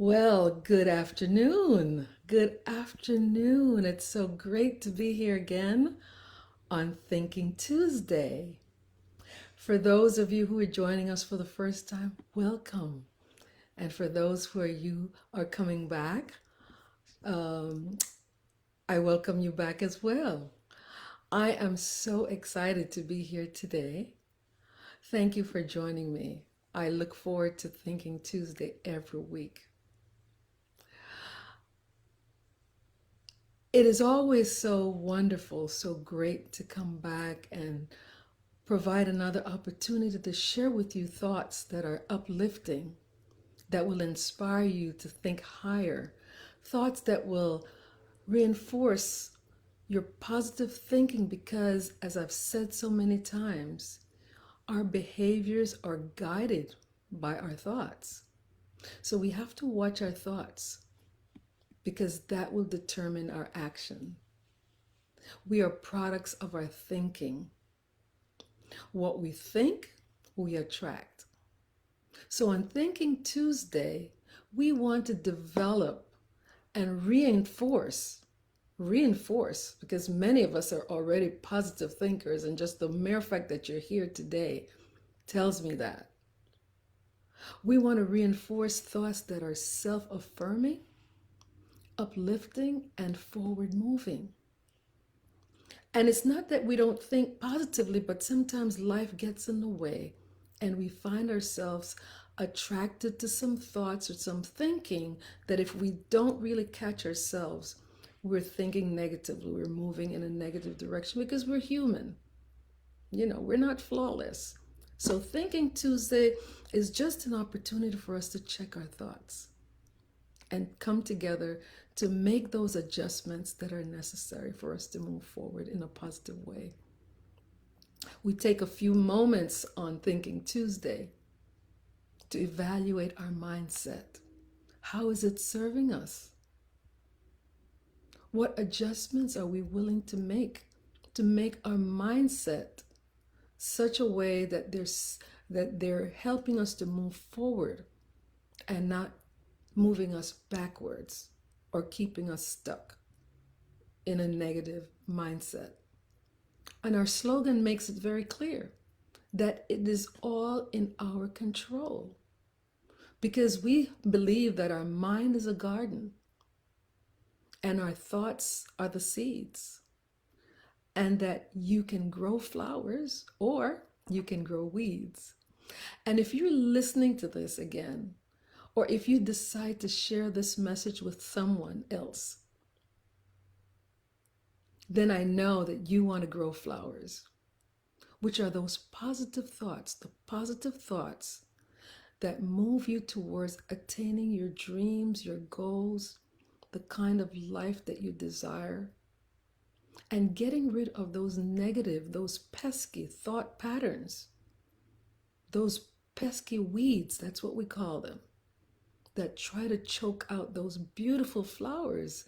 Well, good afternoon. Good afternoon. It's so great to be here again on Thinking Tuesday. For those of you who are joining us for the first time, welcome. And for those you are coming back, um, I welcome you back as well. I am so excited to be here today. Thank you for joining me. I look forward to Thinking Tuesday every week. It is always so wonderful, so great to come back and provide another opportunity to share with you thoughts that are uplifting, that will inspire you to think higher, thoughts that will reinforce your positive thinking because, as I've said so many times, our behaviors are guided by our thoughts. So we have to watch our thoughts because that will determine our action. We are products of our thinking. What we think, we attract. So on Thinking Tuesday, we want to develop and reinforce, because many of us are already positive thinkers, and just the mere fact that you're here today tells me that. We want to reinforce thoughts that are self-affirming, uplifting, and forward-moving. And it's not that we don't think positively, but sometimes life gets in the way and we find ourselves attracted to some thoughts or some thinking that if we don't really catch ourselves, we're thinking negatively, we're moving in a negative direction because we're human. We're not flawless. So Thinking Tuesday is just an opportunity for us to check our thoughts and come together to make those adjustments that are necessary for us to move forward in a positive way. We take a few moments on Thinking Tuesday to evaluate our mindset. How is it serving us? What adjustments are we willing to make our mindset such a way that they're helping us to move forward and not moving us backwards or keeping us stuck in a negative mindset. And our slogan makes it very clear that it is all in our control, because we believe that our mind is a garden and our thoughts are the seeds, and that you can grow flowers or you can grow weeds. And if you're listening to this again, or if you decide to share this message with someone else, then I know that you want to grow flowers, which are those positive thoughts, the positive thoughts that move you towards attaining your dreams, your goals, the kind of life that you desire, and getting rid of those negative, those pesky thought patterns, those pesky weeds, that's what we call them, that try to choke out those beautiful flowers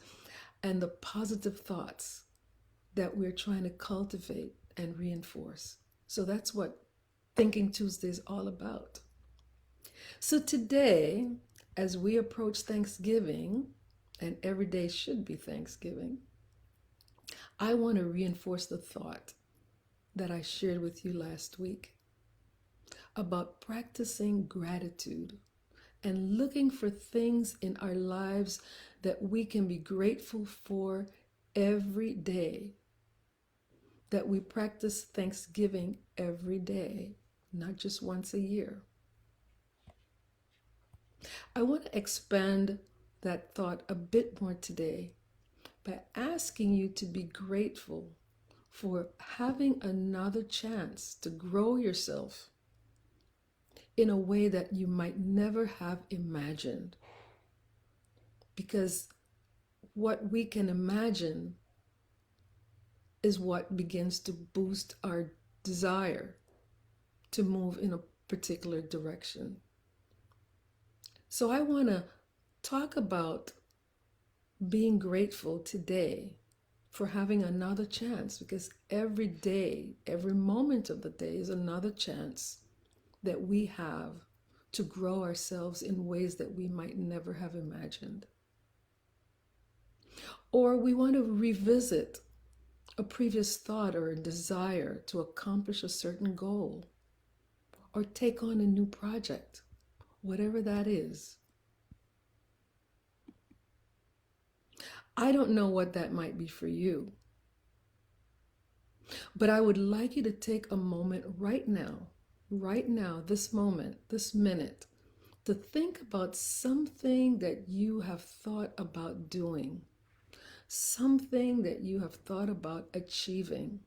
and the positive thoughts that we're trying to cultivate and reinforce. So that's what Thinking Tuesday is all about. So today, as we approach Thanksgiving, and every day should be Thanksgiving, I want to reinforce the thought that I shared with you last week about practicing gratitude and looking for things in our lives that we can be grateful for every day. That we practice Thanksgiving every day, not just once a year. I want to expand that thought a bit more today by asking you to be grateful for having another chance to grow yourself in a way that you might never have imagined. Because what we can imagine is what begins to boost our desire to move in a particular direction. So I want to talk about being grateful today for having another chance, because every day, every moment of the day is another chance that we have to grow ourselves in ways that we might never have imagined. Or we want to revisit a previous thought or a desire to accomplish a certain goal or take on a new project, whatever that is. I don't know what that might be for you, but I would like you to take a moment right now, this moment, this minute, to think about something that you have thought about doing, something that you have thought about achieving,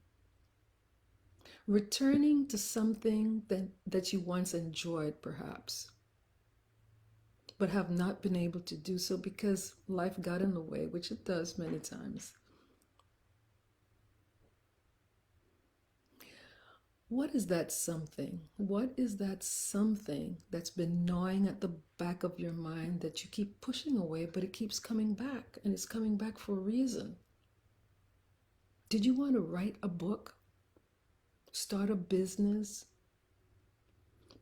returning to something that you once enjoyed perhaps, but have not been able to do so because life got in the way, which it does many times. What is that something? What is that something that's been gnawing at the back of your mind that you keep pushing away, but it keeps coming back, and it's coming back for a reason? Did you want to write a book, start a business,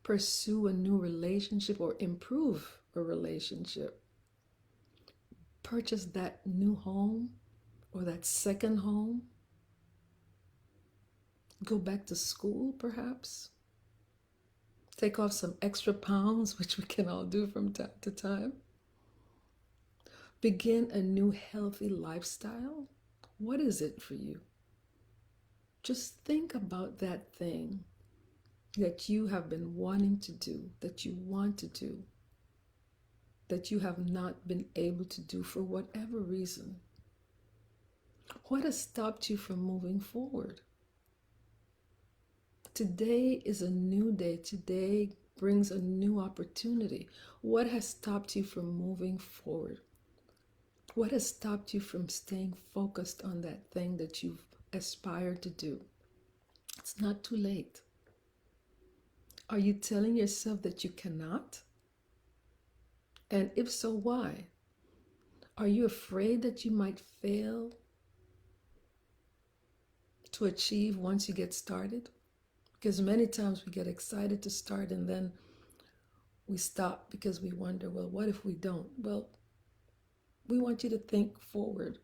pursue a new relationship, or improve a relationship? Purchase that new home or that second home? Go back to school, perhaps? Take off some extra pounds, which we can all do from time to time? Begin a new healthy lifestyle? What is it for you? Just think about that thing that you have been wanting to do, that you want to do, that you have not been able to do for whatever reason. What has stopped you from moving forward? Today is a new day. Today brings a new opportunity. What has stopped you from moving forward? What has stopped you from staying focused on that thing that you've aspired to do? It's not too late. Are you telling yourself that you cannot? And if so, why? Are you afraid that you might fail to achieve once you get started? Because many times we get excited to start and then we stop because we wonder, well, what if we don't? Well, we want you to think forward.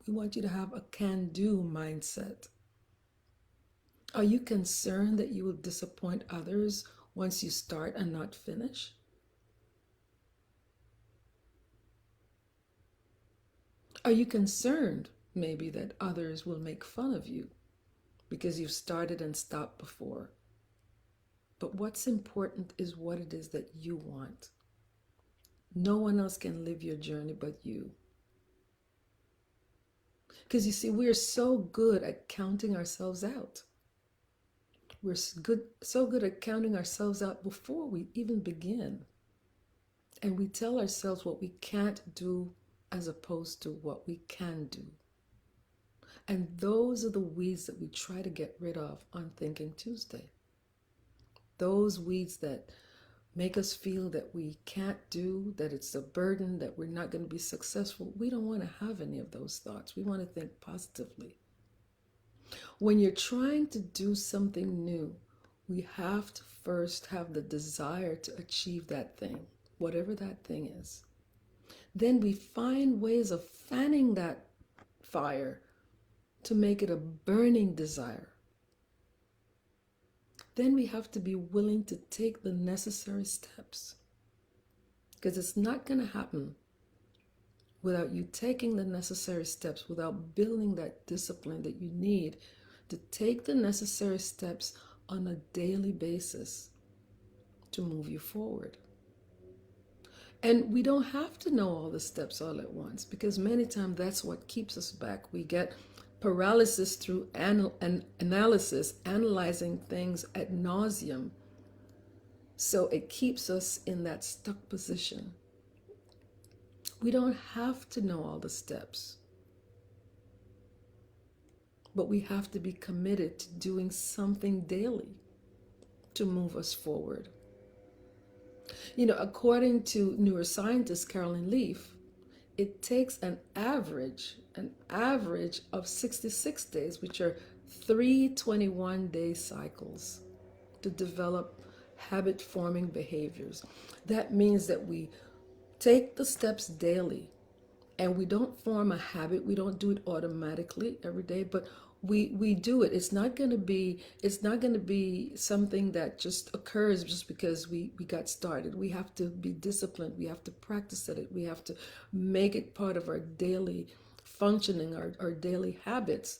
We want you to have a can-do mindset. Are you concerned that you will disappoint others once you start and not finish? Are you concerned maybe that others will make fun of you because you've started and stopped before? But what's important is what it is that you want. No one else can live your journey but you. Because you see, we're so good at counting ourselves out. We're so good at counting ourselves out before we even begin. And we tell ourselves what we can't do as opposed to what we can do. And those are the weeds that we try to get rid of on Thinking Tuesday. Those weeds that make us feel that we can't do, that it's a burden, that we're not going to be successful. We don't want to have any of those thoughts. We want to think positively. When you're trying to do something new, we have to first have the desire to achieve that thing, whatever that thing is. Then we find ways of fanning that fire to make it a burning desire. Then we have to be willing to take the necessary steps, because it's not going to happen without you taking the necessary steps, without building that discipline that you need to take the necessary steps on a daily basis to move you forward. And we don't have to know all the steps all at once, because many times that's what keeps us back. We get paralysis through analysis, analyzing things ad nauseum. So it keeps us in that stuck position. We don't have to know all the steps, but we have to be committed to doing something daily to move us forward. You know, according to neuroscientist Caroline Leaf, it takes an average of 66 days, which are 3 21-day cycles, to develop habit forming behaviors. That means that we take the steps daily, and we don't form a habit. We don't do it automatically every day, but we do it. It's not going to be something that just occurs just because we got started. We have to be disciplined. We have to practice at it. We have to make it part of our daily functioning, our daily habits,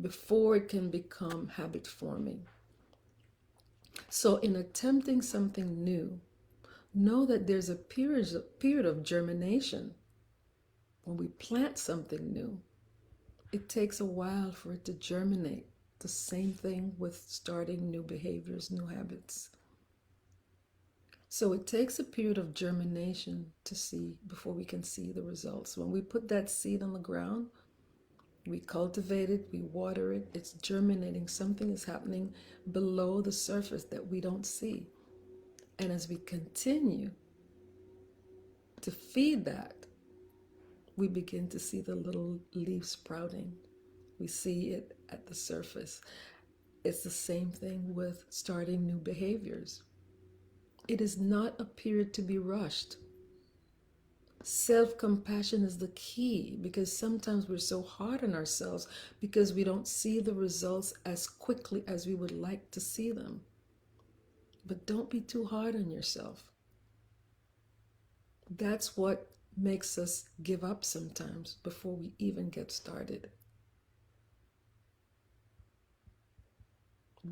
before it can become habit forming. So in attempting something new, know that there's a period of germination. When we plant something new, it takes a while for it to germinate. The same thing with starting new behaviors, new habits. So it takes a period of germination to see before we can see the results. When we put that seed on the ground, we cultivate it, we water it, it's germinating. Something is happening below the surface that we don't see. And as we continue to feed that, we begin to see the little leaves sprouting. We see it at the surface. It's the same thing with starting new behaviors. It is not a period to be rushed. Self-compassion is the key, because sometimes we're so hard on ourselves because we don't see the results as quickly as we would like to see them. But don't be too hard on yourself. That's what makes us give up sometimes before we even get started.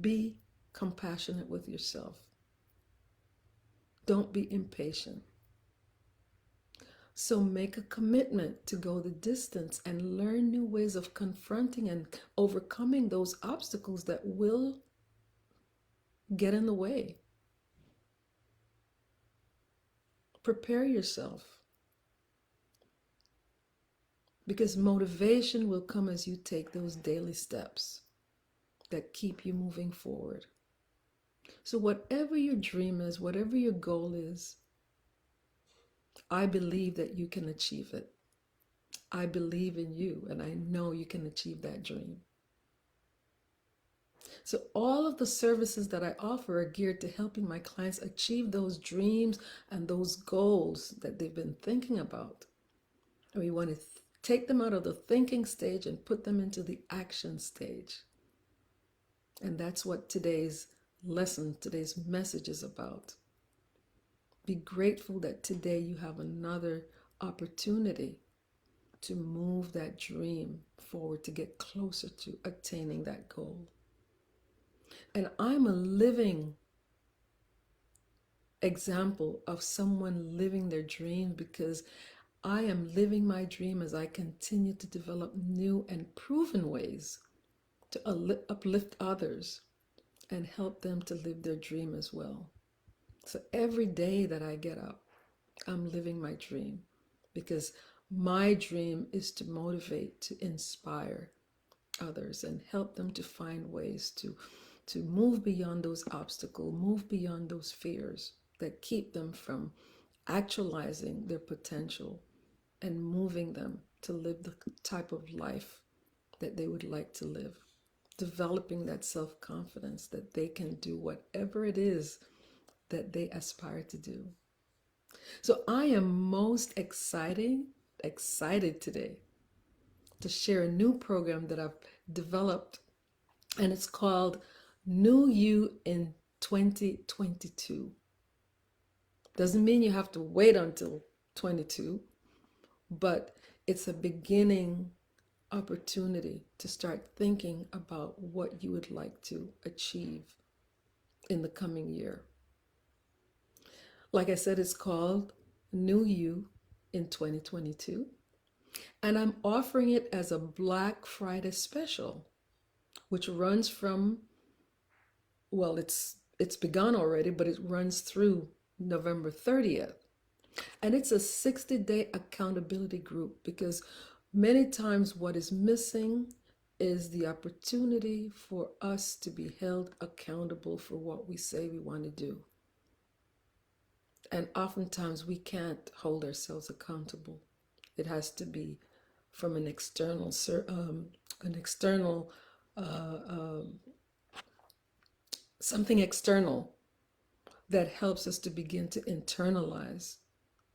Be compassionate with yourself. Don't be impatient. So make a commitment to go the distance and learn new ways of confronting and overcoming those obstacles that will get in the way. Prepare yourself, because motivation will come as you take those daily steps that keep you moving forward. So whatever your dream is, whatever your goal is, I believe that you can achieve it. I believe in you, and I know you can achieve that dream. So all of the services that I offer are geared to helping my clients achieve those dreams and those goals that they've been thinking about. And we want to take them out of the thinking stage and put them into the action stage. And that's what today's lesson, today's message is about. Be grateful that today you have another opportunity to move that dream forward, to get closer to attaining that goal. And I'm a living example of someone living their dream, because I am living my dream as I continue to develop new and proven ways to uplift others and help them to live their dream as well. So every day that I get up, I'm living my dream, because my dream is to motivate, to inspire others and help them to find ways to move beyond those obstacles, move beyond those fears that keep them from actualizing their potential and moving them to live the type of life that they would like to live, developing that self-confidence that they can do whatever it is that they aspire to do. So I am most excited today to share a new program that I've developed, and it's called New You in 2022. Doesn't mean you have to wait until 22, but it's a beginning opportunity to start thinking about what you would like to achieve in the coming year. Like I said, it's called New You in 2022. And I'm offering it as a Black Friday special, which runs from, well, it's begun already, but it runs through November 30th. And it's a 60-day accountability group, because many times what is missing is the opportunity for us to be held accountable for what we say we want to do. And oftentimes we can't hold ourselves accountable. It has to be from an external something external. that helps us to begin to internalize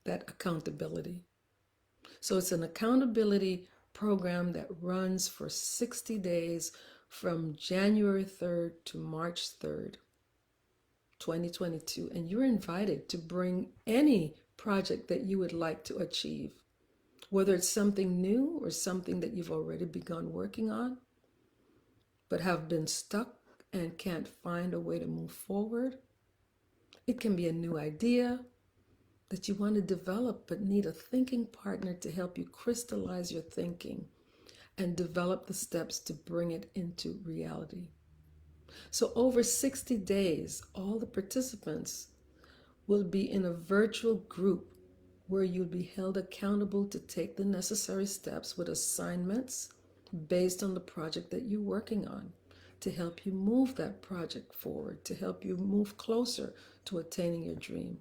that accountability. So it's an accountability program that runs for 60 days from January 3rd to March 3rd, 2022. And you're invited to bring any project that you would like to achieve, whether it's something new or something that you've already begun working on, but have been stuck and can't find a way to move forward. It can be a new idea that you want to develop but need a thinking partner to help you crystallize your thinking and develop the steps to bring it into reality. So over 60 days, all the participants will be in a virtual group where you'll be held accountable to take the necessary steps with assignments based on the project that you're working on, to help you move that project forward, to help you move closer to attaining your dream.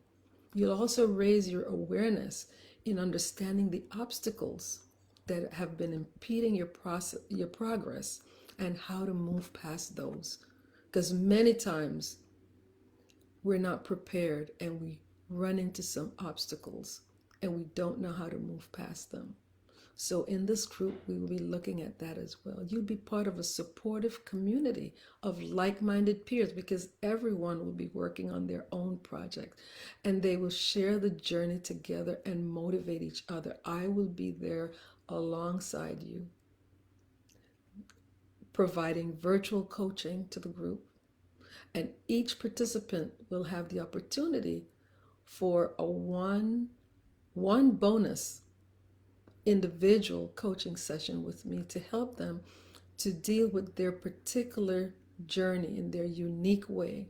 You'll also raise your awareness in understanding the obstacles that have been impeding your progress and how to move past those. Because many times we're not prepared and we run into some obstacles and we don't know how to move past them. So in this group, we will be looking at that as well. You'll be part of a supportive community of like-minded peers because everyone will be working on their own project and they will share the journey together and motivate each other. I will be there alongside you, providing virtual coaching to the group. And each participant will have the opportunity for a one bonus individual coaching session with me to help them to deal with their particular journey in their unique way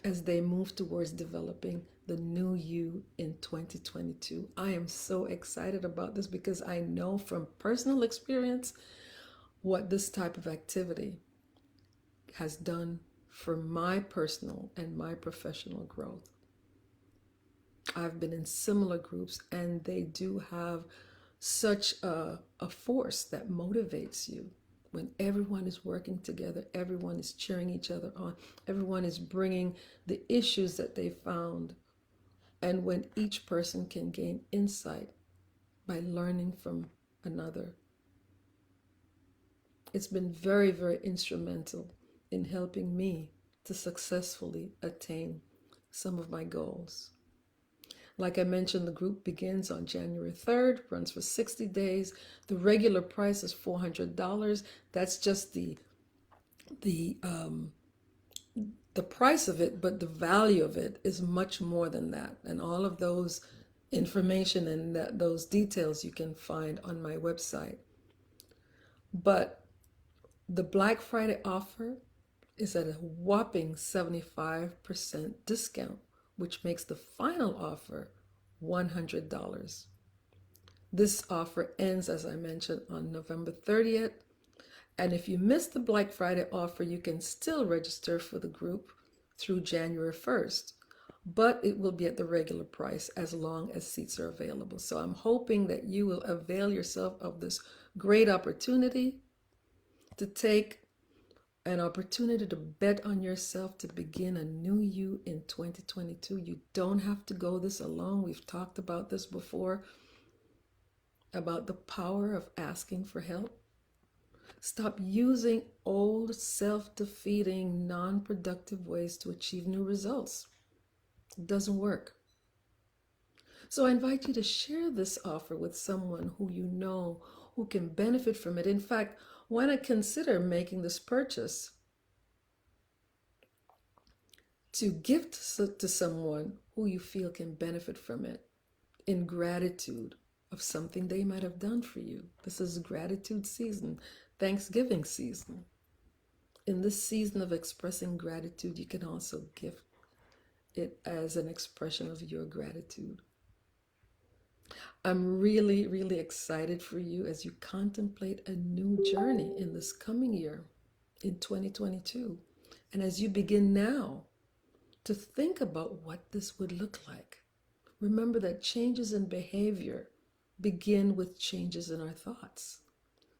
as they move towards developing the new you in 2022. I am so excited about this because I know from personal experience what this type of activity has done for my personal and my professional growth. I've been in similar groups and they do have such a force that motivates you when everyone is working together, everyone is cheering each other on, everyone is bringing the issues that they found, and when each person can gain insight by learning from another. It's been very, very instrumental in helping me to successfully attain some of my goals. Like I mentioned, the group begins on January 3rd, runs for 60 days. The regular price is $400. That's just the price of it, but the value of it is much more than that. And all of those information and those details you can find on my website. But the Black Friday offer is at a whopping 75% discount, which makes the final offer $100. This offer ends, as I mentioned, on November 30th. And if you miss the Black Friday offer, you can still register for the group through January 1st, but it will be at the regular price as long as seats are available. So I'm hoping that you will avail yourself of this great opportunity to take an opportunity to bet on yourself to begin a new you in 2022. You don't have to go this alone. We've talked about this before, about the power of asking for help. Stop using old, self-defeating, non-productive ways to achieve new results. It doesn't work. So I invite you to share this offer with someone who you know who can benefit from it. In fact, why not consider making this purchase to gift to someone who you feel can benefit from it in gratitude of something they might have done for you. This is gratitude season, Thanksgiving season. In this season of expressing gratitude, you can also gift it as an expression of your gratitude. I'm really, really excited for you as you contemplate a new journey in this coming year, in 2022. And as you begin now to think about what this would look like. Remember that changes in behavior begin with changes in our thoughts.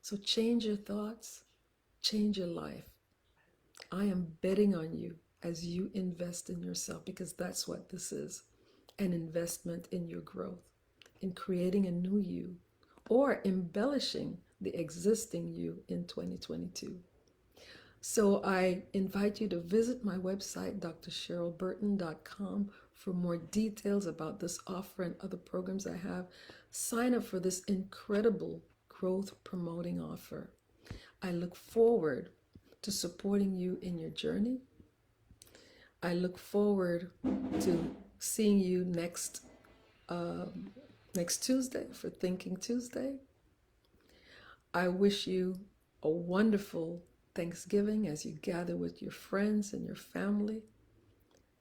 So change your thoughts, change your life. I am betting on you as you invest in yourself, because that's what this is, an investment in your growth, in creating a new you, or embellishing the existing you in 2022. So I invite you to visit my website, drcherylburton.com, for more details about this offer and other programs I have. Sign up for this incredible growth promoting offer. I look forward to supporting you in your journey. I look forward to seeing you next Tuesday for Thinking Tuesday. I wish you a wonderful Thanksgiving as you gather with your friends and your family.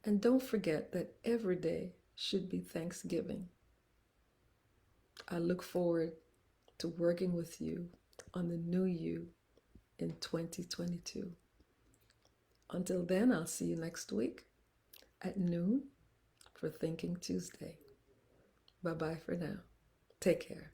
And don't forget that every day should be Thanksgiving. I look forward to working with you on the new you in 2022. Until then, I'll see you next week at noon for Thinking Tuesday. Bye-bye for now. Take care.